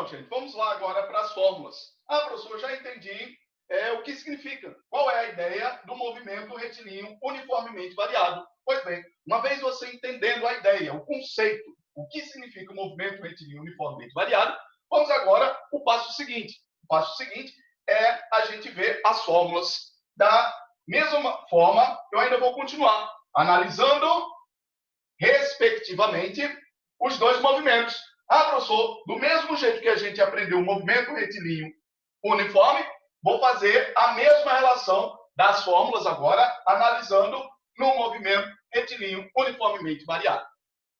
Então, gente, vamos lá agora para as fórmulas. Ah, professor, já entendi o que significa. Qual é a ideia do movimento retilíneo uniformemente variado? Pois bem, uma vez você entendendo a ideia, o conceito, o que significa o movimento retilíneo uniformemente variado, vamos agora para o passo seguinte. O passo seguinte é a gente ver as fórmulas. Da mesma forma, eu ainda vou continuar analisando, respectivamente, os dois movimentos. Ah, professor, do mesmo jeito que a gente aprendeu o movimento retilíneo uniforme, vou fazer a mesma relação das fórmulas agora, analisando no movimento retilíneo uniformemente variado.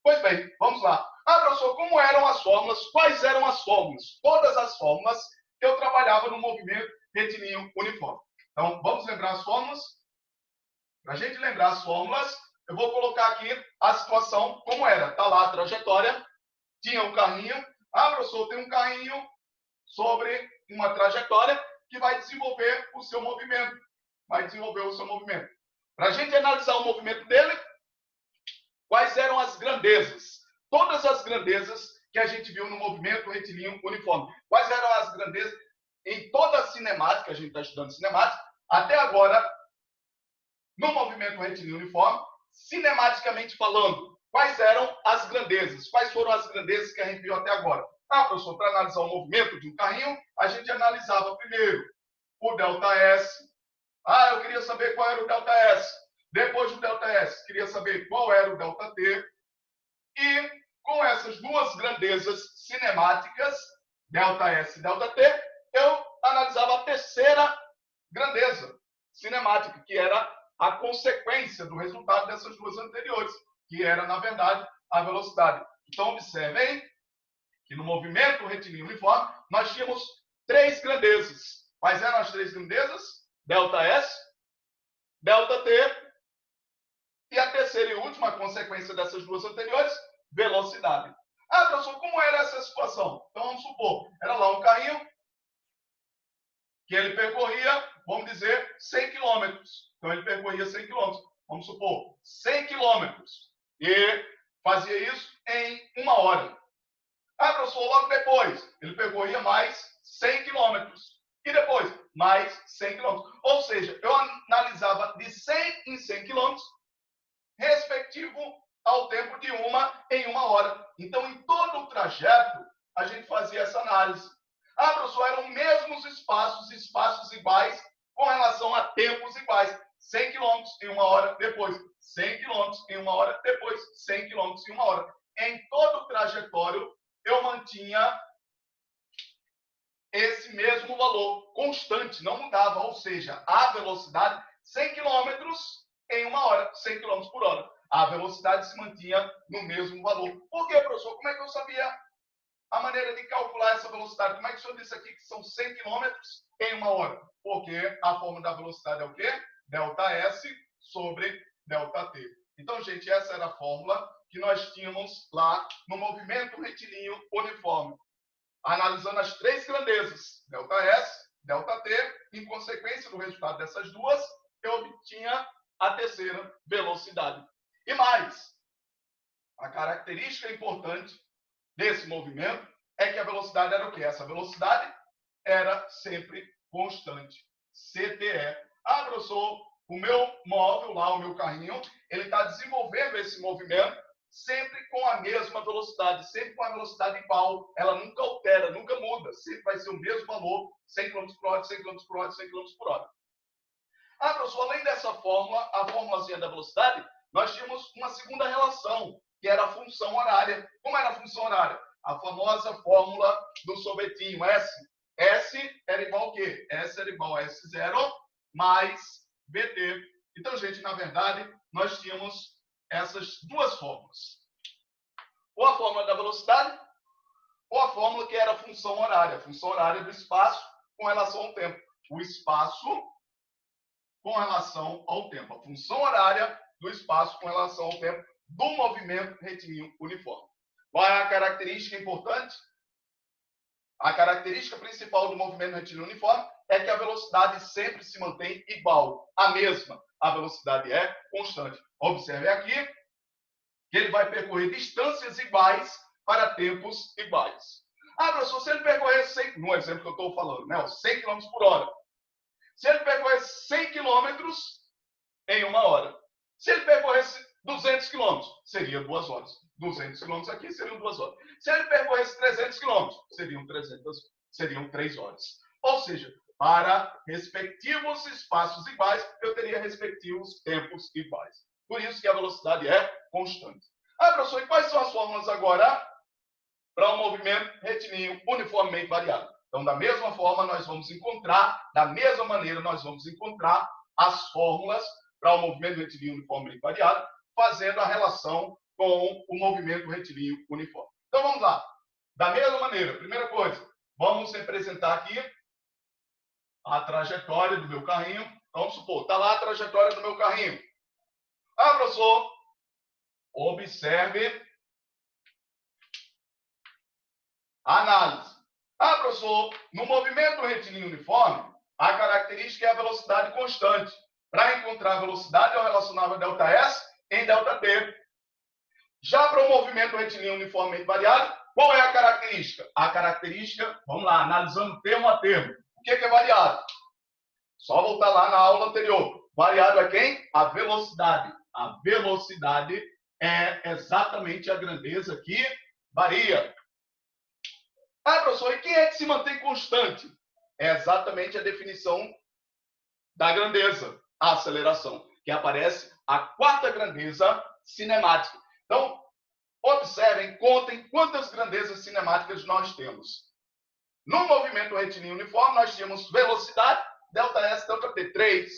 Pois bem, vamos lá. Ah, professor, como eram as fórmulas? Quais eram as fórmulas? Todas as fórmulas que eu trabalhava no movimento retilíneo uniforme. Então, vamos lembrar as fórmulas? Para a gente lembrar as fórmulas, eu vou colocar aqui a situação como era. Está lá a trajetória, tinha um carrinho. Ah, professor, tem um carrinho sobre uma trajetória que vai desenvolver o seu movimento. Vai desenvolver o seu movimento. Para a gente analisar o movimento dele, quais eram as grandezas? Todas as grandezas que a gente viu no movimento retilíneo uniforme. Quais eram as grandezas em toda a cinemática, a gente está estudando cinemática, até agora, no movimento retilíneo uniforme, cinematicamente falando, quais eram as grandezas? Quais foram as grandezas que a gente viu até agora? Ah, professor, para analisar o movimento de um carrinho, a gente analisava primeiro o ΔS. Ah, eu queria saber qual era o ΔS. Depois do ΔS, queria saber qual era o ΔT. E com essas duas grandezas cinemáticas, ΔS e ΔT, eu analisava a terceira grandeza cinemática, que era a consequência do resultado dessas duas anteriores, que era, na verdade, a velocidade. Então, observem que no movimento retilíneo uniforme, nós tínhamos três grandezas. Quais eram as três grandezas? ΔS, ΔT e a terceira e última consequência dessas duas anteriores, velocidade. Ah, professor, como era essa situação? Então, vamos supor, era lá um carrinho que ele percorria, vamos dizer, 100 quilômetros. Então, ele percorria 100 quilômetros. Vamos supor, 100 quilômetros. E fazia isso em 1 hora. Ah, professor, logo depois, ele percorria mais 100 quilômetros. E depois, mais 100 quilômetros. Ou seja, eu analisava de 100 em 100 quilômetros, respectivo ao tempo de em 1 hora. Então, em todo o trajeto, a gente fazia essa análise. Ah, professor, eram mesmos espaços iguais, com relação a tempos iguais. 100 quilômetros em 1 hora, depois 100 quilômetros em 1 hora, depois 100 quilômetros em 1 hora. Em todo o trajetório, eu mantinha esse mesmo valor constante, não mudava, ou seja, a velocidade 100 km em 1 hora, 100 km por hora. A velocidade se mantinha no mesmo valor. Por quê, professor? Como é que eu sabia a maneira de calcular essa velocidade? Como é que o senhor disse aqui que são 100 km em 1 hora? Porque a fórmula da velocidade é o quê? ΔS sobre ΔT. Então, gente, essa era a fórmula que nós tínhamos lá no movimento retilíneo uniforme. Analisando as três grandezas, ΔS, ΔT, em consequência do resultado dessas duas, eu obtinha a terceira velocidade. E mais, a característica importante desse movimento é que a velocidade era o quê? Essa velocidade era sempre constante, CTE. Ah, professor, o meu móvel lá, o meu carrinho, ele está desenvolvendo esse movimento sempre com a mesma velocidade, sempre com a velocidade igual. Ela nunca altera, nunca muda. Sempre vai ser o mesmo valor, 100 km por hora, 100 km por hora, 100 km por hora. Ah, professor, além dessa fórmula, a formulazinha da velocidade, nós tínhamos uma segunda relação, que era a função horária. Como era a função horária? A famosa fórmula do sorvetinho, S. S era igual ao quê? S era igual a S0 mais VT. Então, gente, na verdade, nós tínhamos essas duas fórmulas. Ou a fórmula da velocidade, ou a fórmula que era a função horária do espaço com relação ao tempo. O espaço com relação ao tempo. A função horária do espaço com relação ao tempo do movimento retilíneo uniforme. Qual é a característica importante? A característica principal do movimento retilíneo uniforme é que a velocidade sempre se mantém igual, a mesma. A velocidade é constante. Observe aqui que ele vai percorrer distâncias iguais para tempos iguais. Ah, professor, se ele percorrer 100, no exemplo que eu estou falando, né, 100 km por hora. Se ele percorrer 100 km em 1 hora. Se ele percorresse 200 km, seria 2 horas. 200 km aqui seriam 2 horas. Se ele percorresse 300 km, seriam 3 horas. Ou seja, para respectivos espaços iguais, eu teria respectivos tempos iguais. Por isso que a velocidade é constante. Ah, professor, e quais são as fórmulas agora para um movimento retilíneo uniformemente variado? Então, da mesma forma, nós vamos encontrar, da mesma maneira, nós vamos encontrar as fórmulas para o movimento retilíneo uniformemente variado, fazendo a relação com o movimento retilíneo uniforme. Então, vamos lá. Da mesma maneira, primeira coisa, vamos representar aqui a trajetória do meu carrinho. Vamos supor, está lá a trajetória do meu carrinho. Ah, professor, observe a análise. Ah, professor, no movimento retilíneo uniforme, a característica é a velocidade constante. Para encontrar a velocidade, eu relacionava ΔS em ΔT. Já para o movimento retilíneo uniformemente variado, qual é a característica? A característica, vamos lá, analisando termo a termo. O que é variado? Só voltar lá na aula anterior. Variado é quem? A velocidade. A velocidade é exatamente a grandeza que varia. Ah, professor, e quem é que se mantém constante? É exatamente a definição da grandeza, a aceleração, que aparece a quarta grandeza cinemática. Então, observem, contem quantas grandezas cinemáticas nós temos. No movimento retilíneo uniforme, nós tínhamos velocidade, ΔS, ΔT, 3.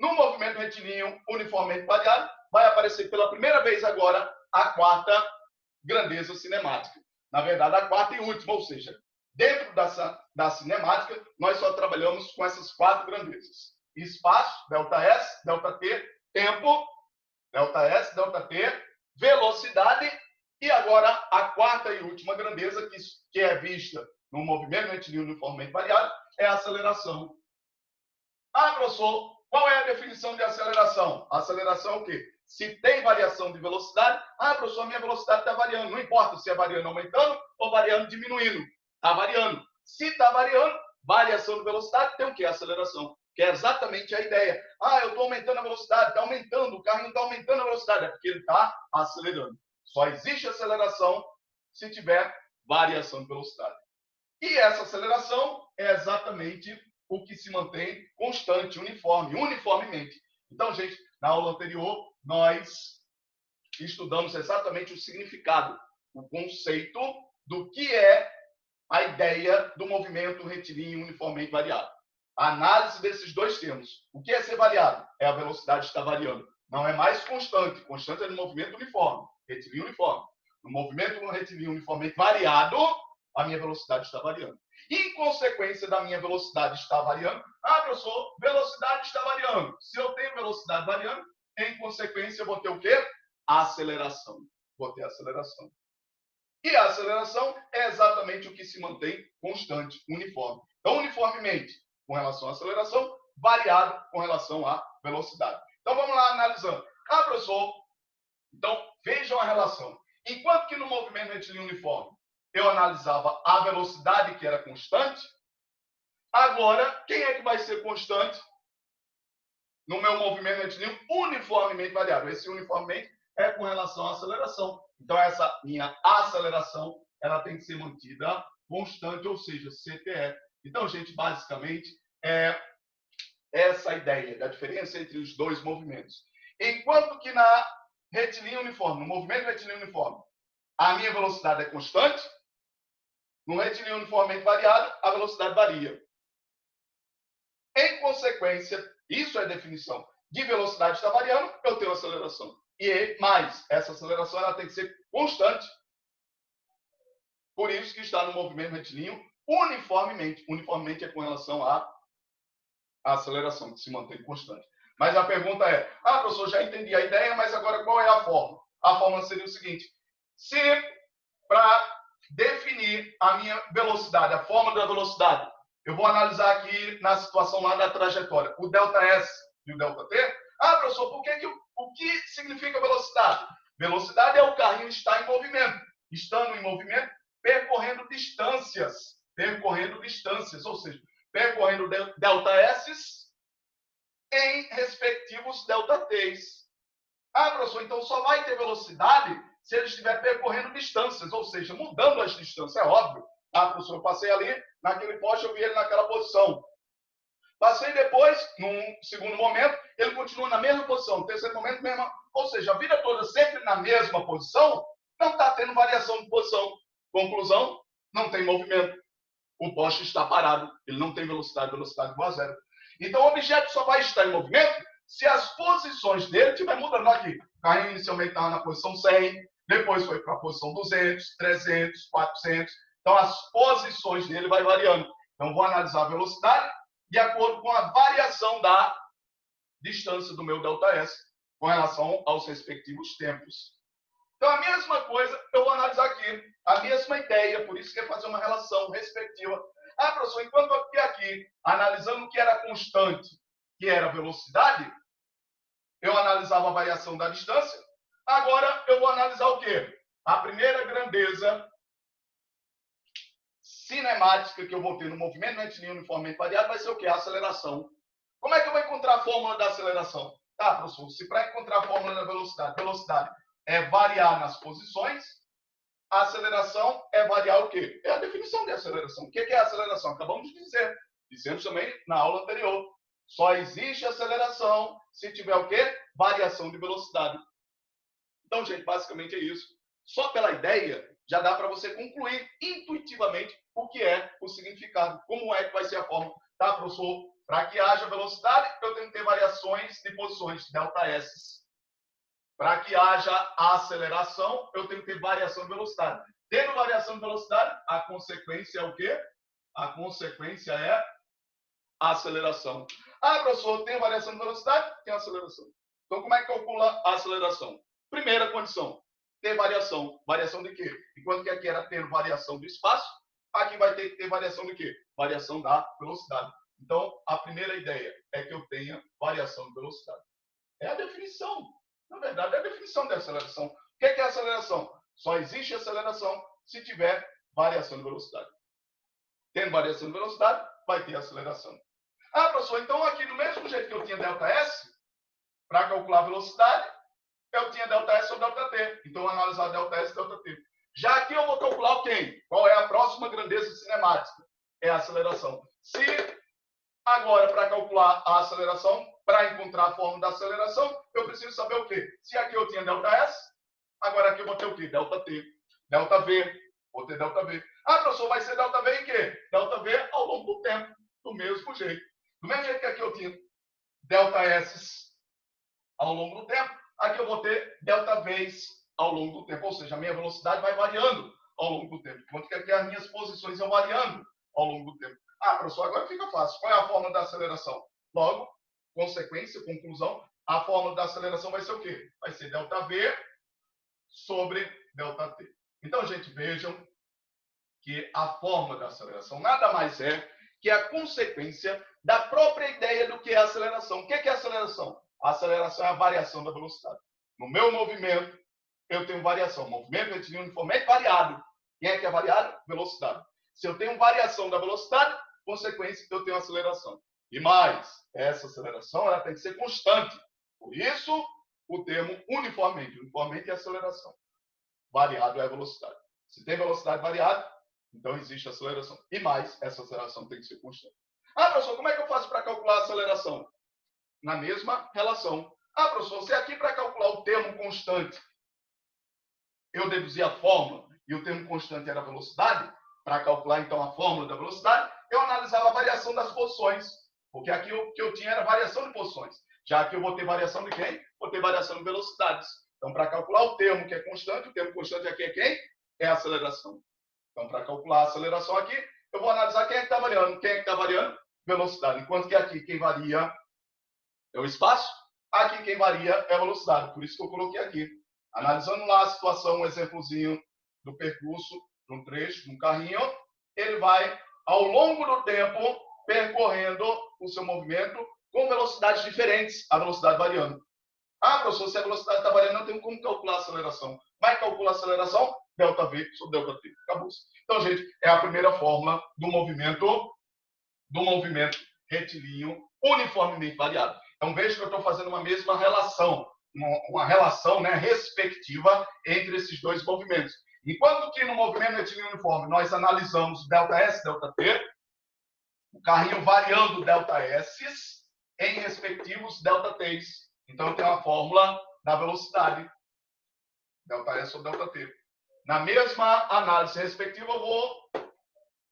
No movimento retilíneo uniformemente variado, vai aparecer pela primeira vez agora a quarta grandeza cinemática. Na verdade, a quarta e última, ou seja, dentro da cinemática, nós só trabalhamos com essas 4 grandezas. Espaço, ΔS, ΔT, tempo, ΔS, ΔT, velocidade e agora a quarta e última grandeza que é vista no movimento retilíneo uniformemente variado é a aceleração. Ah, professor, qual é a definição de aceleração? A aceleração é o quê? Se tem variação de velocidade, ah, professor, minha velocidade está variando. Não importa se é variando aumentando ou variando diminuindo. Está variando. Se está variando, variação de velocidade tem o quê? Aceleração. Que é exatamente a ideia. Ah, eu estou aumentando a velocidade, está aumentando, o carro está aumentando a velocidade. É porque ele está acelerando. Só existe aceleração se tiver variação de velocidade. E essa aceleração é exatamente o que se mantém constante, uniformemente. Então, gente, na aula anterior, nós estudamos exatamente o significado, o conceito do que é a ideia do movimento retilíneo uniformemente variado. A análise desses 2 termos. O que é ser variado? É a velocidade estar variando. Não é mais constante. Constante é no movimento uniforme, retilíneo uniforme. No movimento retilíneo uniformemente variado, a minha velocidade está variando. Em consequência da minha velocidade estar variando, ah, professor, velocidade está variando. Se eu tenho velocidade variando, em consequência eu vou ter o quê? A aceleração. Vou ter aceleração. E a aceleração é exatamente o que se mantém constante, uniforme. Então, uniformemente com relação à aceleração, variado com relação à velocidade. Então, vamos lá analisando. Ah, professor, então vejam a relação. Enquanto que no movimento retilíneo uniforme eu analisava a velocidade que era constante, agora, quem é que vai ser constante no meu movimento retilíneo uniformemente variável? Esse uniformemente é com relação à aceleração. Então, essa minha aceleração, ela tem que ser mantida constante, ou seja, CTE. Então, gente, basicamente, é essa a ideia da diferença entre os 2 movimentos. Enquanto que na retilíneo uniforme, no movimento retilíneo uniforme, a minha velocidade é constante, no retilíneo uniformemente variado, a velocidade varia. Em consequência, isso é a definição de velocidade está variando, eu tenho aceleração. E mais, essa aceleração ela tem que ser constante. Por isso que está no movimento retilíneo uniformemente. Uniformemente é com relação à aceleração, que se mantém constante. Mas a pergunta é, ah, professor, já entendi a ideia, mas agora qual é a fórmula? A fórmula seria o seguinte, se para definir a minha velocidade, a fórmula da velocidade, eu vou analisar aqui na situação lá da trajetória, o ΔS e o ΔT. Ah, professor, o que significa velocidade? Velocidade é o carrinho estar em movimento. Estando em movimento, percorrendo distância. percorrendo distâncias, ou seja, percorrendo ΔS em respectivos ΔTs. Ah, professor, então só vai ter velocidade se ele estiver percorrendo distâncias, ou seja, mudando as distâncias, é óbvio. Ah, professor, eu passei ali, naquele poste, eu vi ele naquela posição. Passei depois, num segundo momento, ele continua na mesma posição, no terceiro momento, mesma. Ou seja, a vida toda sempre na mesma posição, não está tendo variação de posição. Conclusão, não tem movimento. O poste está parado, ele não tem velocidade igual a zero. Então, o objeto só vai estar em movimento se as posições dele estiverem mudando aqui. O carrinho inicialmente estava na posição 100, depois foi para a posição 200, 300, 400. Então, as posições dele vai variando. Então, vou analisar a velocidade de acordo com a variação da distância do meu ΔS com relação aos respectivos tempos. Então, a mesma coisa eu vou analisar aqui, a mesma ideia, por isso que é fazer uma relação respectiva. Ah, professor, enquanto eu aqui analisando o que era constante, que era a velocidade, eu analisava a variação da distância, agora eu vou analisar o quê? A primeira grandeza cinemática que eu vou ter no movimento retilíneo uniformemente variado vai ser o quê? A aceleração. Como é que eu vou encontrar a fórmula da aceleração? Tá, professor, se para encontrar a fórmula da velocidade é variar nas posições, a aceleração é variar o quê? É a definição de aceleração. O que é a aceleração? Acabamos de dizer. Dizemos também na aula anterior. Só existe aceleração se tiver o quê? Variação de velocidade. Então, gente, basicamente é isso. Só pela ideia, já dá para você concluir intuitivamente o que é o significado, como é que vai ser a fórmula. Tá, professor? Para que haja velocidade, eu tenho que ter variações de posições, ΔS. Para que haja aceleração, eu tenho que ter variação de velocidade. Tendo variação de velocidade, a consequência é o quê? A consequência é a aceleração. Ah, professor, tem variação de velocidade? Tem aceleração. Então, como é que calcula a aceleração? Primeira condição, ter variação. Variação de quê? Enquanto que aqui era ter variação do espaço, aqui vai ter que ter variação de quê? Variação da velocidade. Então, a primeira ideia é que eu tenha variação de velocidade. É a definição. Na verdade, é a definição da aceleração. O que é aceleração? Só existe aceleração se tiver variação de velocidade. Tendo variação de velocidade, vai ter aceleração. Ah, professor, então aqui do mesmo jeito que eu tinha ΔS, para calcular a velocidade, eu tinha ΔS sobre ΔT. Então, eu vou analisar ΔS e ΔT. Já aqui eu vou calcular o quem? Qual é a próxima grandeza cinemática? É a aceleração. Se agora, para calcular a aceleração, para encontrar a fórmula da aceleração, eu preciso saber o quê? Se aqui eu tinha ΔS, agora aqui eu vou ter o quê? ΔT. ΔV. Vou ter ΔV. Ah, professor, vai ser ΔV em quê? ΔV ao longo do tempo. Do mesmo jeito. Do mesmo jeito que aqui eu tinha ΔS ao longo do tempo, aqui eu vou ter ΔVs ao longo do tempo. Ou seja, a minha velocidade vai variando ao longo do tempo. Enquanto que aqui as minhas posições vão variando ao longo do tempo. Ah, professor, agora fica fácil. Qual é a fórmula da aceleração? Logo, consequência, conclusão, a fórmula da aceleração vai ser o quê? Vai ser ΔV sobre ΔT. Então, gente, vejam que a fórmula da aceleração nada mais é que a consequência da própria ideia do que é a aceleração. O que é a aceleração? A aceleração é a variação da velocidade. No meu movimento, eu tenho variação. Movimento retilíneo uniformemente variado. Quem é que é variado? Velocidade. Se eu tenho variação da velocidade, consequência, eu tenho aceleração. E mais, essa aceleração ela tem que ser constante. Por isso, o termo uniformemente. Uniformemente é aceleração. Variado é a velocidade. Se tem velocidade variada, então existe aceleração. E mais, essa aceleração tem que ser constante. Ah, professor, como é que eu faço para calcular a aceleração? Na mesma relação. Ah, professor, se aqui para calcular o termo constante, eu deduzi a fórmula e o termo constante era a velocidade, para calcular então a fórmula da velocidade, eu analisava a variação das posições. Porque aqui o que eu tinha era variação de posições. Já aqui eu vou ter variação de quem? Vou ter variação de velocidades. Então, para calcular o termo que é constante, o termo constante aqui é quem? É a aceleração. Então, para calcular a aceleração aqui, eu vou analisar quem é que está variando. Quem é que está variando? Velocidade. Enquanto que aqui quem varia é o espaço, aqui quem varia é a velocidade. Por isso que eu coloquei aqui. Analisando lá a situação, um exemplozinho do percurso, de um trecho, de um carrinho, ele vai, ao longo do tempo, percorrendo o seu movimento com velocidades diferentes, a velocidade variando. Ah, professor, se a velocidade está variando, eu tenho como calcular a aceleração. Vai calcular a aceleração ΔV sobre ΔT. Acabou. Então, gente, é a primeira fórmula do movimento retilíneo uniformemente variado. Então, veja que eu estou fazendo uma mesma relação, uma relação, né, respectiva entre esses dois movimentos. Enquanto que no movimento retilíneo uniforme nós analisamos ΔS, ΔT, o carrinho variando ΔS em respectivos ΔTs. Então, eu tenho a fórmula da velocidade, ΔS sobre ΔT. Na mesma análise respectiva, eu vou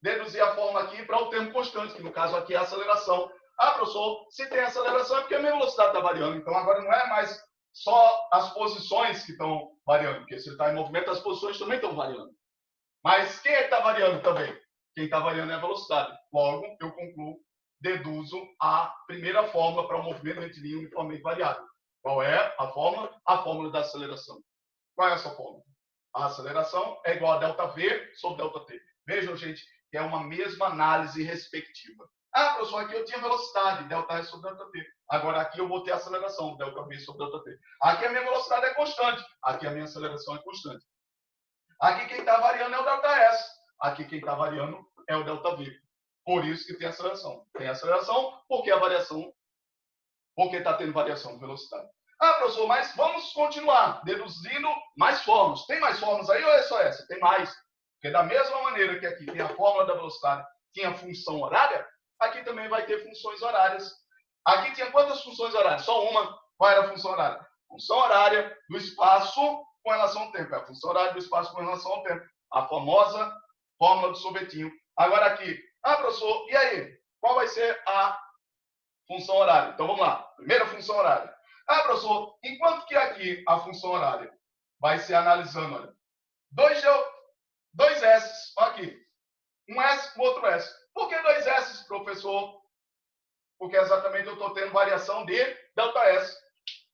deduzir a fórmula aqui para o tempo constante, que no caso aqui é a aceleração. Ah, professor, se tem aceleração é porque a minha velocidade está variando. Então, agora não é mais só as posições que estão variando, porque se ele está em movimento, as posições também estão variando. Mas quem é que está variando também? Quem está variando é a velocidade. Logo, eu concluo, deduzo a primeira fórmula para o movimento retilíneo uniformemente variado. Qual é a fórmula? A fórmula da aceleração. Qual é essa fórmula? A aceleração é igual a ΔV sobre ΔT. Vejam, gente, que é uma mesma análise respectiva. Ah, professor, aqui eu tinha velocidade, ΔS sobre ΔT. Agora aqui eu vou ter aceleração, ΔV sobre ΔT. Aqui a minha velocidade é constante, aqui a minha aceleração é constante. Aqui quem está variando é o ΔS, aqui quem está variando é o ΔV. Por isso que tem aceleração. Tem aceleração porque a variação, porque está tendo variação de velocidade. Ah, professor, mas vamos continuar deduzindo mais fórmulas. Tem mais fórmulas aí ou é só essa? Tem mais. Porque da mesma maneira que aqui tem a fórmula da velocidade, tinha a função horária, aqui também vai ter funções horárias. Aqui tinha quantas funções horárias? Só uma. Qual era a função horária? Função horária do espaço com relação ao tempo. É a função horária do espaço com relação ao tempo. A famosa fórmula do sorvetinho. Agora aqui. Ah, professor, e aí? Qual vai ser a função horária? Então, vamos lá. Primeira função horária. Ah, professor, enquanto que aqui a função horária vai ser analisando, olha, dois S, aqui. Um S, o outro S. Por que dois S, professor? Porque exatamente eu estou tendo variação de ΔS.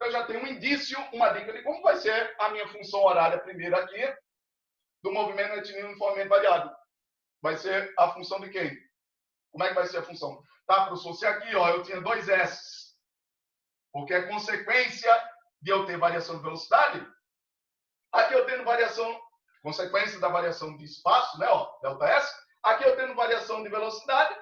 Eu já tenho um indício, uma dica de como vai ser a minha função horária primeira aqui do movimento retilíneo uniformemente variado. Vai ser a função de quem? Como é que vai ser a função? Tá, professor, se aqui ó, eu tinha dois S, porque é consequência de eu ter variação de velocidade, aqui eu tendo variação, consequência da variação de espaço, né, ó, ΔS, aqui eu tendo variação de velocidade,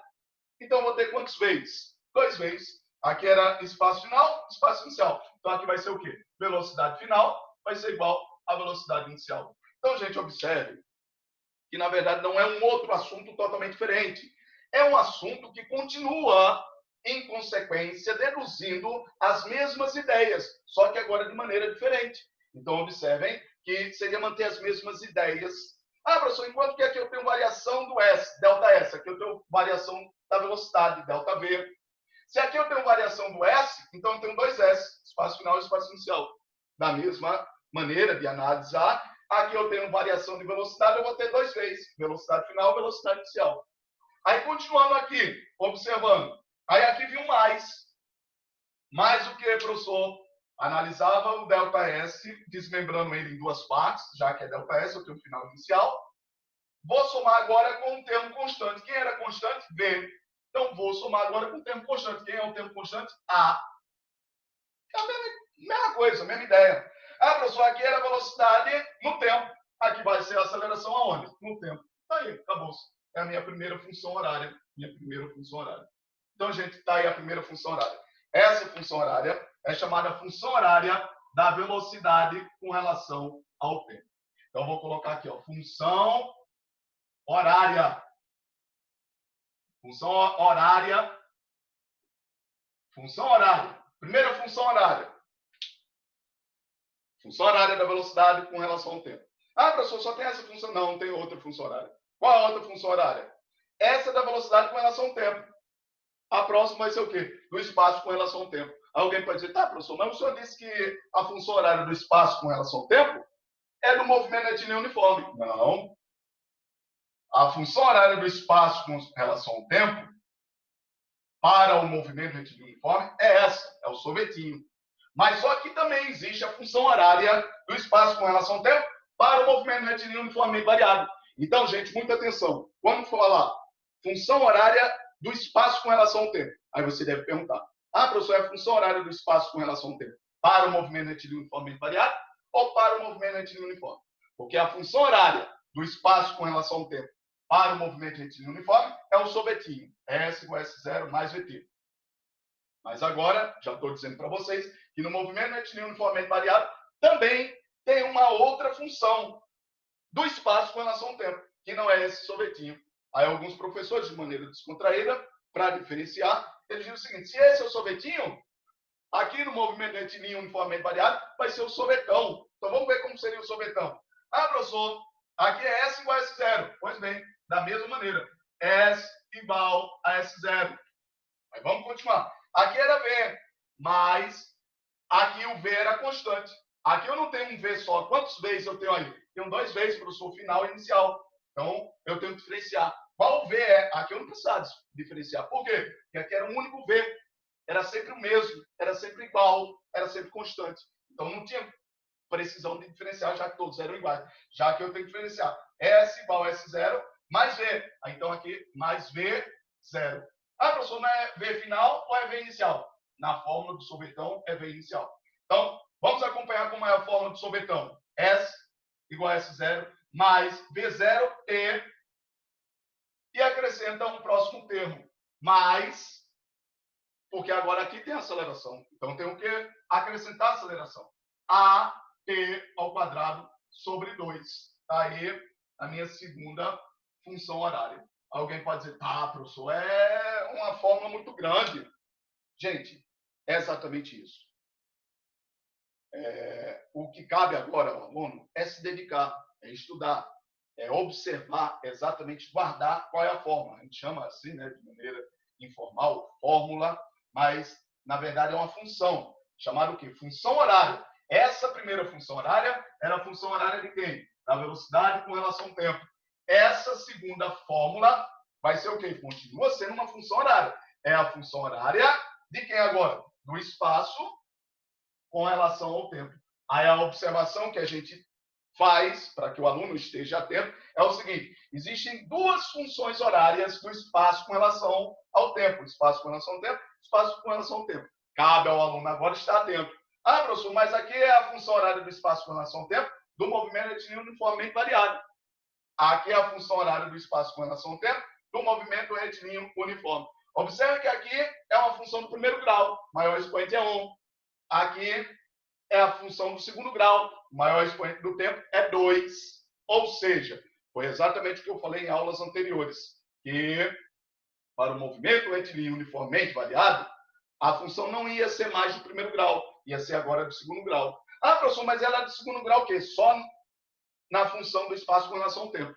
então eu vou ter quantos vezes? 2 vezes. Aqui era espaço final, espaço inicial. Então aqui vai ser o quê? Velocidade final vai ser igual à velocidade inicial. Então, gente, observe que, na verdade, não é um outro assunto totalmente diferente. É um assunto que continua, em consequência, deduzindo as mesmas ideias, só que agora de maneira diferente. Então, observem que seria manter as mesmas ideias. Ah, professor, enquanto que aqui eu tenho variação do S, ΔS, aqui eu tenho variação da velocidade, ΔV. Se aqui eu tenho variação do S, então eu tenho dois S, espaço final e espaço inicial. Da mesma maneira de analisar, aqui eu tenho variação de velocidade, eu vou ter 2 vezes, velocidade final e velocidade inicial. Aí, continuando aqui, observando. Aí aqui viu mais. Mais o que, professor? Analisava o ΔS, desmembrando ele em duas partes, já que é ΔS, eu tenho o final inicial. Vou somar agora com um termo constante. Quem era constante? V. Então, vou somar agora com o termo constante. Quem é o termo constante? A. É a mesma coisa, a mesma ideia. Ah, professor, aqui era a velocidade no tempo. Aqui vai ser a aceleração aonde? No tempo. Tá aí, acabou. É a minha primeira função horária. Minha primeira função horária. Então, gente, tá aí a primeira função horária. Essa função horária é chamada função horária da velocidade com relação ao tempo. Então, eu vou colocar aqui, ó, função horária. Função horária. Função horária. Primeira função horária. Função horária da velocidade com relação ao tempo. Ah, professor, só tem essa função? Não, não tem outra função horária. Qual é a outra função horária? Essa é da velocidade com relação ao tempo. A próxima vai ser o quê? Do espaço com relação ao tempo. Alguém pode dizer, tá, professor, mas o senhor disse que a função horária do espaço com relação ao tempo é do movimento retilíneo uniforme. Não. A função horária do espaço com relação ao tempo para o movimento retilíneo uniforme é essa, é o sorvetinho. Mas só que também existe a função horária do espaço com relação ao tempo para o movimento retilíneo uniformemente variado. Então, gente, muita atenção. Quando falar função horária do espaço com relação ao tempo, aí você deve perguntar, ah, professor, é a função horária do espaço com relação ao tempo para o movimento retilíneo uniformemente variado ou para o movimento retilíneo uniforme? Porque a função horária do espaço com relação ao tempo para o movimento retilíneo uniforme é o sorvetinho. S igual a S0 mais VT. Mas agora, já estou dizendo para vocês que no movimento retilíneo uniformemente variado também tem uma outra função do espaço com relação ao tempo, que não é esse sorvetinho. Aí alguns professores, de maneira descontraída, para diferenciar, eles dizem o seguinte: se esse é o sorvetinho, aqui no movimento retilíneo uniformemente variado vai ser o sorvetão. Então vamos ver como seria o sorvetão. Ah, professor, aqui é S igual a S0. Pois bem, da mesma maneira, S igual a S0. Mas vamos continuar. Aqui era V, mas aqui o V era constante. Aqui eu não tenho um V só. Quantos Vs eu tenho aí? Tenho 2 Vs, professor, final e inicial. Então, eu tenho que diferenciar. Qual V é? Aqui eu não precisava diferenciar. Por quê? Porque aqui era um único V. Era sempre o mesmo, era sempre igual, era sempre constante. Então, não tinha precisão de diferenciar, já que todos eram iguais. Já que eu tenho que diferenciar S igual a S0 mais V. Então, aqui, mais V0. Ah, professor, não é V final ou é V inicial? Na fórmula do sorvetão é V inicial. Então, vamos acompanhar como é a fórmula do sorvetão. S igual a S0 mais V0 e acrescenta um próximo termo. Mais, porque agora aqui tem aceleração. Então, tenho que acrescentar aceleração. A T ao quadrado sobre 2. Está aí a minha segunda função horária. Alguém pode dizer, tá, professor, é uma fórmula muito grande. Gente, é exatamente isso. O que cabe agora ao aluno é se dedicar, é estudar, é observar exatamente, guardar qual é a fórmula. A gente chama assim, né, de maneira informal, fórmula, mas, na verdade, é uma função, chamada o quê? Função horária. Essa primeira função horária era a função horária de quem? Da velocidade com relação ao tempo. Essa segunda fórmula vai ser o quê? Continua sendo uma função horária. É a função horária de quem agora? Do espaço com relação ao tempo. Aí a observação que a gente faz, para que o aluno esteja atento, é o seguinte: existem duas funções horárias do espaço com relação ao tempo. Espaço com relação ao tempo, espaço com relação ao tempo. Cabe ao aluno agora estar atento. Ah, professor, mas aqui é a função horária do espaço com relação ao tempo do movimento retilíneo uniformemente variado. Aqui é a função horária do espaço com relação ao tempo do movimento retilíneo uniforme. Observe que aqui é uma função do primeiro grau, maior expoente é 1. Aqui é a função do segundo grau, o maior expoente do tempo é 2. Ou seja, foi exatamente o que eu falei em aulas anteriores, que para o movimento retilíneo uniformemente variado, a função não ia ser mais do primeiro grau, ia ser agora do segundo grau. Ah, professor, mas ela é do segundo grau o quê? Só na função do espaço com relação ao tempo.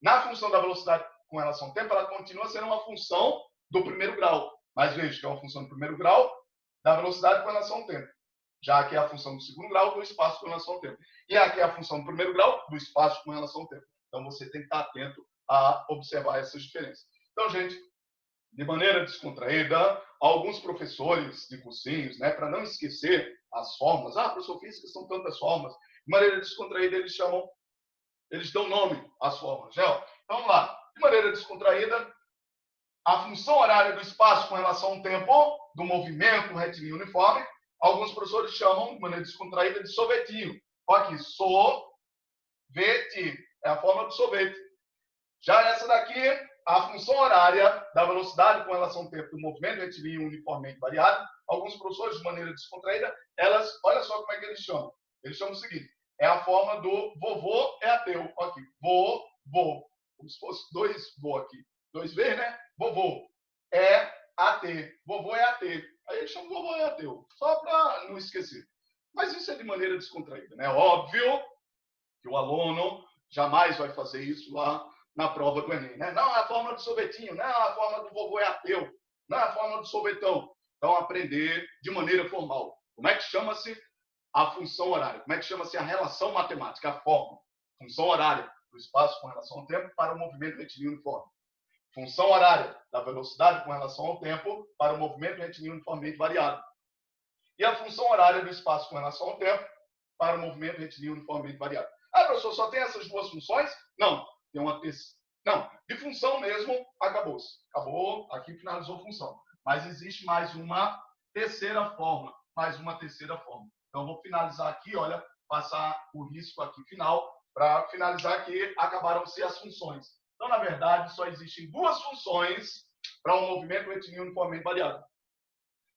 Na função da velocidade com relação ao tempo, ela continua sendo uma função do primeiro grau. Mas veja que é uma função do primeiro grau da velocidade com relação ao tempo. Já que é a função do segundo grau do espaço com relação ao tempo. E aqui é a função do primeiro grau do espaço com relação ao tempo. Então, você tem que estar atento a observar essas diferenças. Então, gente, de maneira descontraída, alguns professores de cursinhos, né, para não esquecer as fórmulas, professor física são tantas formas, de maneira descontraída eles dão nome às fórmulas. Né? Então, vamos lá. De maneira descontraída, a função horária do espaço com relação ao tempo do movimento retilíneo uniforme, alguns professores chamam, de maneira descontraída, de sorvetinho. Olha aqui, sorvete. É a forma do sorvete. Já essa daqui, a função horária da velocidade com relação ao tempo do movimento retilíneo uniformemente variado, alguns professores, de maneira descontraída, olha só como é que eles chamam. Eles chamam o seguinte, é a forma do vovô é ateu. Olha aqui, vovô. Como se fosse 2 vô aqui. 2 vezes, né? Vovô é AT. Vovô é AT. Aí eles chamam vovô é ateu. Só para não esquecer. Mas isso é de maneira descontraída, né? Óbvio que o aluno jamais vai fazer isso lá na prova do Enem, né? Não, é a forma do sorvetinho, não, é a forma do vovô é ateu, não é a forma do sorvetão. Então, aprender de maneira formal. Como é que chama-se a função horária? Como é que chama-se a relação matemática, a forma? Função horária do espaço com relação ao tempo para o movimento retilíneo uniforme. Função horária da velocidade com relação ao tempo para o movimento retilíneo uniformemente variado. E a função horária do espaço com relação ao tempo para o movimento retilíneo uniformemente variado. Professor, só tem essas duas funções? Não, tem uma terceira. Não, de função mesmo, acabou-se. Acabou, aqui finalizou a função. Mas existe mais uma terceira forma. Mais uma terceira forma. Então, vou finalizar aqui, olha, passar o risco aqui final para finalizar aqui, acabaram-se as funções. Então, na verdade, só existem duas funções para um movimento retilíneo uniformemente variado.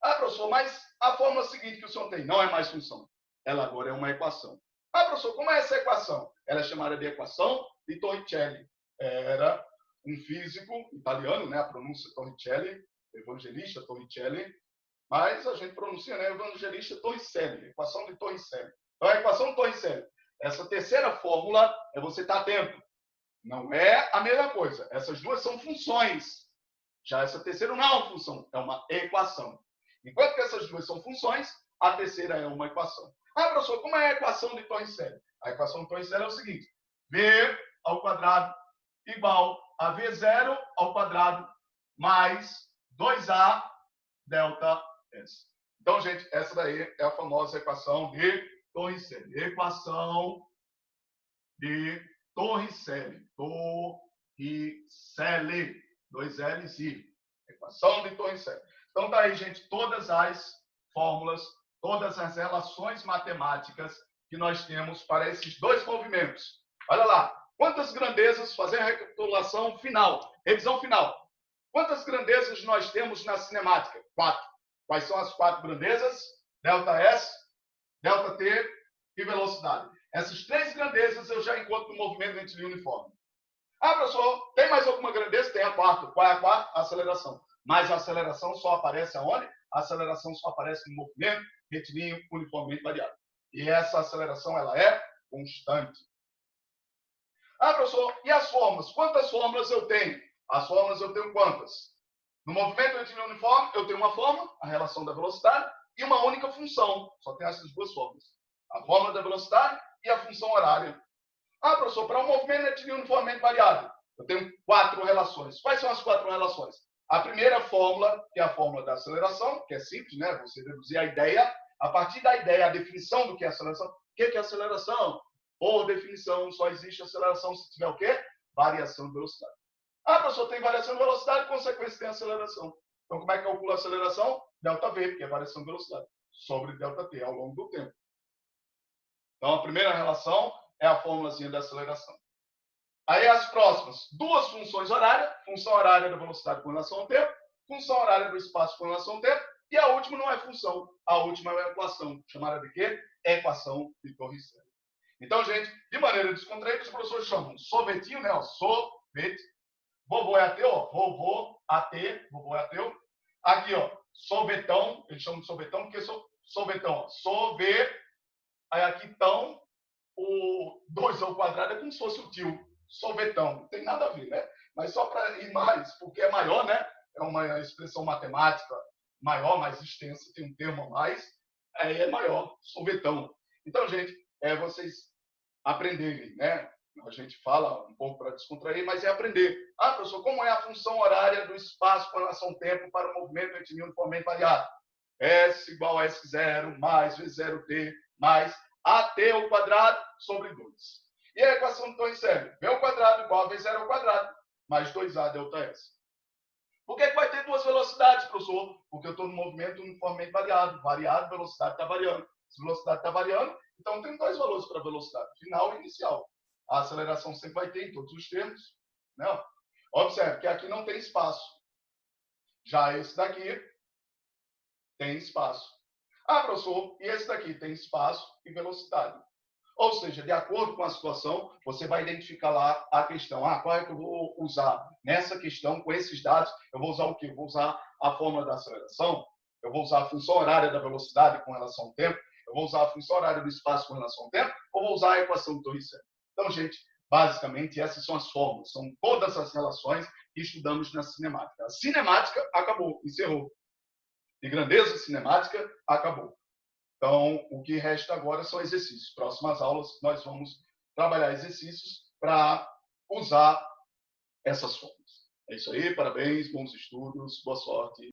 Ah, professor, mas a fórmula seguinte que o senhor tem não é mais função. Ela agora é uma equação. Ah, professor, como é essa equação? Ela é chamada de equação de Torricelli. Era um físico italiano, né? A pronúncia Torricelli, evangelista Torricelli, mas a gente pronuncia, né? Evangelista Torricelli, equação de Torricelli. Então, a equação de Torricelli. Essa terceira fórmula é você estar atento. Não é a mesma coisa. Essas duas são funções. Já essa terceira não é uma função, é uma equação. Enquanto que essas duas são funções, a terceira é uma equação. Ah, professor, como é a equação de Torricelli? A equação de Torricelli é o seguinte: V ao quadrado igual a V0 ao quadrado mais 2A delta S. Então, gente, essa daí é a famosa equação de Torricelli. Equação de Torricelli. Torricelli. 2 L's e equação de Torricelli. Então, tá aí, gente, todas as fórmulas, todas as relações matemáticas que nós temos para esses dois movimentos. Olha lá, quantas grandezas, fazer a recapitulação final, revisão final. Quantas grandezas nós temos na cinemática? 4. Quais são as 4 grandezas? ΔS, ΔT e velocidade. Essas 3 grandezas eu já encontro no movimento retilíneo uniforme. Ah, professor, tem mais alguma grandeza? Tem a 4. Qual é a 4? A aceleração. Mas a aceleração só aparece aonde? A aceleração só aparece no movimento retilíneo uniformemente variado. E essa aceleração, ela é constante. Ah, professor, e as fórmulas? Quantas fórmulas eu tenho? As fórmulas eu tenho quantas? No movimento retilíneo uniforme, eu tenho uma fórmula, a relação da velocidade, e uma única função. Só tem essas duas fórmulas. A fórmula da velocidade e a função horária. Ah, professor, para um movimento retilíneo uniformemente variado, eu tenho 4 relações. Quais são as 4 relações? A primeira fórmula, que é a fórmula da aceleração, que é simples, né? Você deduzir a ideia. A partir da ideia, a definição do que é aceleração. O que é aceleração? Por definição, só existe aceleração se tiver o quê? Variação de velocidade. Ah, professor, tem variação de velocidade, consequência tem aceleração. Então, como é que calcula a aceleração? ΔV, que é variação de velocidade, sobre ΔT ao longo do tempo. Então, a primeira relação é a fórmulazinha da aceleração. Aí as próximas, duas funções horárias, função horária da velocidade com relação ao tempo, função horária do espaço com relação ao tempo, e a última não é função, a última é uma equação, chamada de quê? Equação de Torricelli. Então, gente, de maneira descontraída, os professores chamam sorvetinho, né? Ó, sorvete. Vovô é ateu, ó. Vovô é ateu. Aqui, ó, sorvetão, eles chamam de sorvetão, porque sorvetão, ó. Sorve, aí aqui tão, o 2 ao quadrado é como se fosse o tio. Sorvetão, não tem nada a ver, né? Mas só para ir mais, porque é maior, né? É uma expressão matemática maior, mais extensa, tem um termo a mais, aí é maior, sorvetão. Então, gente, vocês aprenderem, né? A gente fala um pouco para descontrair, mas é aprender. Ah, professor, como é a função horária do espaço com relação ao tempo para o movimento retilíneo uniformemente variado? S igual a S0 mais V0T mais AT ao quadrado sobre 2. E a equação de Torricelli? V ao quadrado igual a V0 ao quadrado mais 2A delta S. Por que vai ter duas velocidades, professor? Porque eu estou no movimento uniformemente variado. Variado, velocidade está variando. Se a velocidade está variando, então tem 2 valores para a velocidade, final e inicial. A aceleração sempre vai ter em todos os termos. Né? Observe que aqui não tem espaço. Já esse daqui tem espaço. Ah, professor, e esse daqui tem espaço e velocidade. Ou seja, de acordo com a situação, você vai identificar lá a questão. Ah, qual é que eu vou usar nessa questão, com esses dados? Eu vou usar o quê? Eu vou usar a fórmula da aceleração? Eu vou usar a função horária da velocidade com relação ao tempo? Eu vou usar a função horária do espaço com relação ao tempo? Ou vou usar a equação de Torricelli? Então, gente, basicamente, essas são as fórmulas. São todas as relações que estudamos na cinemática. A cinemática acabou, encerrou. De grandeza cinemática, acabou. Então, o que resta agora são exercícios. Próximas aulas, nós vamos trabalhar exercícios para usar essas fórmulas. É isso aí, parabéns, bons estudos, boa sorte.